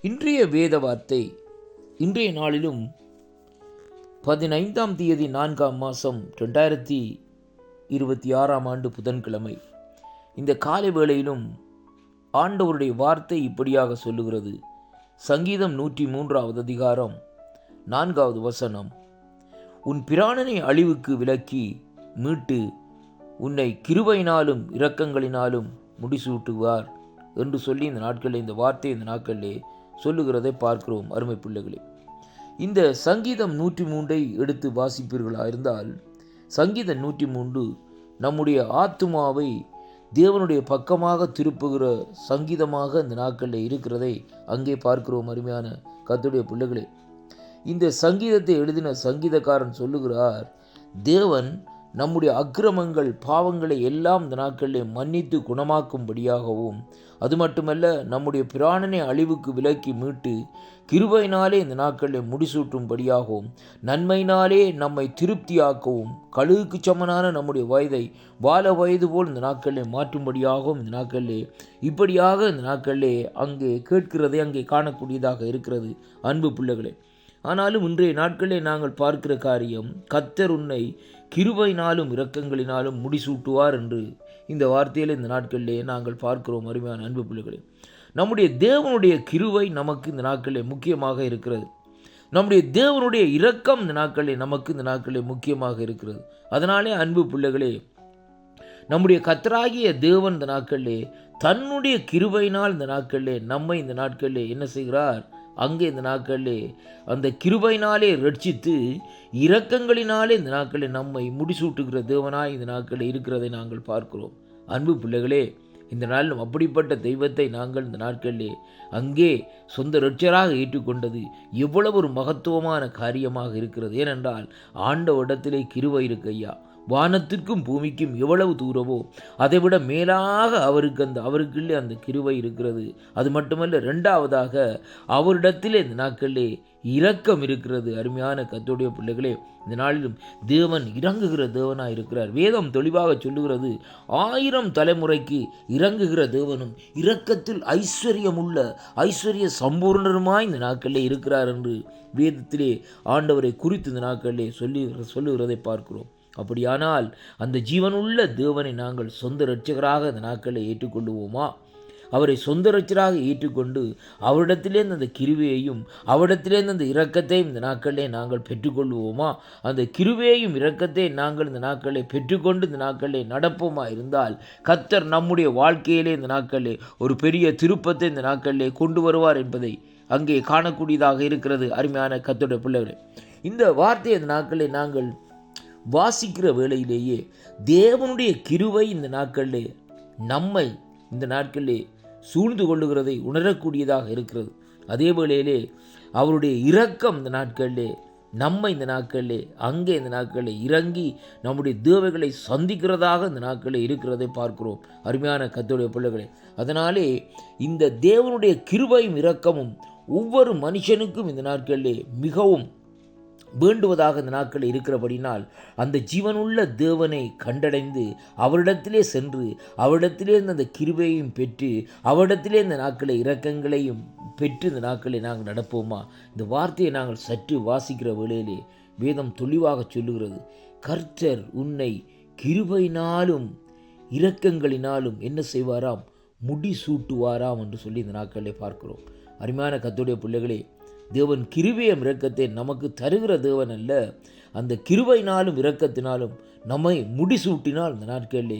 இன்றைய வேத வார்த்தை இன்றைய நாளிலும் 15ஆம் தேதி 4ஆம் மாதம் 2026ஆம் ஆண்டு புதன்கிழமை இந்த காலை வேளையிலும் ஆண்டவருடைய வார்த்தை இப்படியாக சொல்லுகிறது. சங்கீதம் 103வது அதிகாரம் 4வது வசனம், உன் பிராணனை அழிவுக்கு விலக்கி மீட்டு உன்னை கிருபையினாலும் இரக்கங்களினாலும் முடிசூட்டுவார் என்று சொல்லி இந்த நாட்களில் இந்த வார்த்தை இந்த நாட்களிலே சொல்லுகிறதை பார்க்கிறோம். அருமை பிள்ளைகளே, இந்த சங்கீதம் 103 எடுத்து வாசிப்பீர்களாக இருந்தால், சங்கீதம் 103 நம்முடைய ஆத்துமாவை தேவனுடைய பக்கமாக திருப்புகிற சங்கீதமாக இந்த நாட்களில் இருக்கிறதை அங்கே பார்க்கிறோம். அருமையான கர்த்தருடைய பிள்ளைகளே, இந்த சங்கீதத்தை எழுதின சங்கீதக்காரன் சொல்லுகிறார், தேவன் நம்முடைய அக்கிரமங்கள் பாவங்களை எல்லாம் இந்த நாட்களிலே மன்னித்து குணமாக்கும்படியாகவும், அது மட்டுமல்ல நம்முடைய பிராணனை அழிவுக்கு விலக்கி மீட்டு கிருபையினாலே இந்த நாட்களிலே முடிசூட்டும்படியாகவும், நன்மையினாலே நம்மை திருப்தியாக்கவும், கழுகுக்கு சமனான நம்முடைய வயதை வாழ வயது போல் இந்த நாட்களிலே மாற்றும்படியாகவும் இந்த நாட்களிலே இப்படியாக இந்த நாட்களிலே அங்கே கேட்கிறதை அங்கே காணக்கூடியதாக இருக்கிறது. அன்பு பிள்ளைகளே, ஆனாலும் இன்றைய நாட்களிலே நாங்கள் பார்க்கிற காரியம், கர்த்தர் உன்னை கிருபையினாலும் இரக்கங்களினாலும் முடிசூட்டுவார் என்று இந்த வார்த்தையில் இந்த நாட்களிலே நாங்கள் பார்க்கிறோம். அருமையான அன்பு பிள்ளைகளே, நம்முடைய தேவனுடைய கிருபை நமக்கு இந்த நாட்களிலே முக்கியமாக இருக்கிறது. நம்முடைய தேவனுடைய இரக்கம் இந்த நாட்களிலே நமக்கு இந்த நாட்களிலே முக்கியமாக இருக்கிறது. அதனாலே அன்பு பிள்ளைகளே, நம்முடைய கர்த்தராகிய தேவன் இந்த நாட்களிலே தன்னுடைய கிருபையினால் இந்த நாட்களிலே நம்மை இந்த நாட்களிலே என்ன செய்கிறார், அங்கே இந்த நாட்களிலே அந்த கிருபையினாலே ரட்சித்து இரக்கங்களினாலே இந்த நாட்களில் நம்மை முடிசூட்டுகிற தேவனாய் இந்த நாட்களில் இருக்கிறதை நாங்கள் பார்க்கிறோம். அன்பு பிள்ளைகளே, இந்த நாளிலும் அப்படிப்பட்ட தெய்வத்தை நாங்கள் இந்த நாட்களிலே அங்கே சொந்த இரட்சராக ஏற்றுக்கொண்டது எவ்வளவு ஒரு மகத்துவமான காரியமாக இருக்கிறது. ஏனென்றால் ஆண்டவரிடத்திலே கிருபை இருக்கு ஐயா. வானத்திற்கும் பூமிக்கும் எவ்வளவு தூரமோ அதைவிட மேலாக அவருக்குள்ளே அந்த கிருபை இருக்கிறது. அது மட்டுமல்ல, இரண்டாவதாக அவரிடத்திலே இந்த நாட்களிலே இரக்கம் இருக்கிறது. அருமையான கர்த்தருடைய பிள்ளைகளே, இந்த நாளிலும் தேவன் இறங்குகிற தேவனாக இருக்கிறார். வேதம் தெளிவாக சொல்லுகிறது, 1000 தலைமுறைக்கு இறங்குகிற தேவனும் இரக்கத்தில் ஐஸ்வர்ய சம்பூர்ணருமாய் இந்த நாட்களிலே இருக்கிறார் என்று வேதத்திலே ஆண்டவரை குறித்து இந்த நாட்களிலே சொல்லுகிறதை பார்க்கிறோம். அப்படியானால் அந்த ஜீவனுள்ள தேவனை நாங்கள் சொந்த இரட்சகராக இந்த நாட்களை ஏற்றுக்கொள்ளுவோமா? அவரை சொந்த இரட்சகராக ஏற்றுக்கொண்டு அவரிடத்திலேருந்து அந்த கிருபையையும் அவரிடத்திலேருந்து அந்த இரக்கத்தையும் இந்த நாட்களிலே நாங்கள் பெற்றுக்கொள்வோமா? அந்த கிருபையையும் இரக்கத்தை நாங்கள் இந்த நாட்களை பெற்றுக்கொண்டு இந்த நாட்களிலே நடப்போமா இருந்தால், கர்த்தர் நம்முடைய வாழ்க்கையிலே இந்த நாட்களிலே ஒரு பெரிய திருப்பத்தை இந்த நாட்களிலே கொண்டு வருவார் என்பதை அங்கே காணக்கூடியதாக இருக்கிறது. அருமையான கர்த்தருடைய பிள்ளைகளே, இந்த வார்த்தையை இந்த நாட்களிலே நாங்கள் வாசிக்கிற வேளையிலேயே தேவனுடைய கிருபை இந்த நாட்களிலே நம்மை இந்த நாட்களிலே சூழ்ந்து கொள்ளுகிறதை உணரக்கூடியதாக இருக்கிறது. அதே வேளையிலே அவருடைய இரக்கம் இந்த நாட்களிலே நம்மை இந்த நாட்களிலே அங்கே இந்த நாட்களிலே இறங்கி நம்முடைய தேவைகளை சந்திக்கிறதாக இந்த நாட்களிலே இருக்கிறதை பார்க்கிறோம். அருமையான கர்த்தருடைய பிள்ளைகளே, அதனாலே இந்த தேவனுடைய கிருபையும் இரக்கமும் ஒவ்வொரு மனுஷனுக்கும் இந்த நாட்களிலே மிகவும் வேண்டுவதாக இந்த நாட்கள் இருக்கிறபடினால், அந்த ஜீவனுள்ள தேவனை கண்டடைந்து அவரிடத்திலே சென்று அவரிடத்திலே அந்த கிருபையையும் பெற்று அவரிடத்திலே இந்த நாட்களை இரக்கங்களையும் பெற்று இந்த நாட்களை நாங்கள் நடப்போமா? இந்த வார்த்தையை நாங்கள் சற்று வாசிக்கிற வேளையிலே வேதம் தெளிவாக சொல்லுகிறது, கர்த்தர் உன்னை கிருபையினாலும் இரக்கங்களினாலும் என்ன செய்வாராம், முடிசூட்டுவாராம் என்று சொல்லி இந்த நாட்களிலே பார்க்கிறோம். அருமையான கர்த்தருடைய பிள்ளைகளே, தேவன் கிருபையும் இரக்கத்தை நமக்கு தருகிற தேவன் அல்ல, அந்த கிருபையினாலும் இரக்கத்தினாலும் நம்மை முடிசூட்டினால் இந்த நாட்களிலே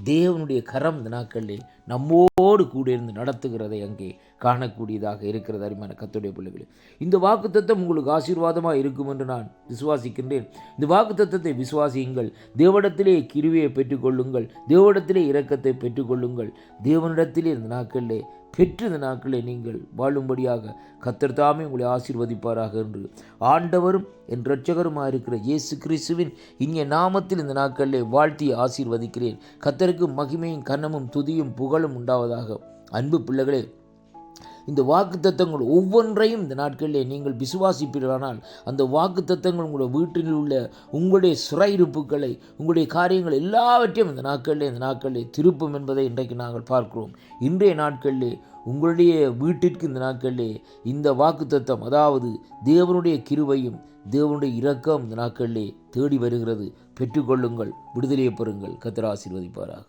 தேவனுடைய கரம் இந்த நாட்களிலே நம்மோடு கூட இருந்து நடத்துகிறதை அங்கே காணக்கூடியதாக இருக்கிறது. அருமையான கர்த்தருடைய பிள்ளைகளே, இந்த வாக்குத்தத்தம் உங்களுக்கு ஆசீர்வாதமாக இருக்கும் என்று நான் விசுவாசிக்கின்றேன். இந்த வாக்குத்தத்தத்தை விசுவாசியுங்கள். தேவனிடத்திலே கிருபையை பெற்றுக்கொள்ளுங்கள், தேவனிடத்திலே இரக்கத்தை பெற்றுக்கொள்ளுங்கள். தேவனிடத்திலே இந்த நாட்களிலே பெற்று இந்த நாட்களை நீங்கள் வாழும்படியாக கர்த்தர் தாமே உங்களை ஆசீர்வதிப்பாராக என்று ஆண்டவரும் என் இரட்சகருமாக இருக்கிற இயேசு கிறிஸ்துவின் இனிய நாமத்தில் இந்த நாட்களிலே வாழ்த்தி ஆசீர்வதிக்கிறேன். கர்த்தருக்கு மகிமையும் கனமும் துதியும் புகழும் உண்டாவதாக. அன்பு பிள்ளைகளே, இந்த வாக்குத்தத்தங்கள் ஒவ்வொன்றையும் இந்த நாட்களிலே நீங்கள் விசுவாசிப்பீர்களானால் அந்த வாக்குத்தத்தங்கள் உங்களுடைய வீட்டில் உள்ள உங்களுடைய சிறையிருப்புகளை, உங்களுடைய காரியங்கள் எல்லாவற்றையும் இந்த நாட்களிலே திருப்பும் என்பதை இன்றைக்கு நாங்கள் பார்க்கிறோம். இன்றைய நாட்களிலே உங்களுடைய வீட்டிற்கு இந்த நாட்களிலே இந்த வாக்குத்தத்தம், அதாவது தேவனுடைய கிருபையும் தேவனுடைய இரக்கம் இந்த நாட்களிலே தேடி வருகிறது. பெற்றுக்கொள்ளுங்கள், விடுதலையை பெறுங்கள். கர்த்தர் ஆசீர்வதிப்பாராக.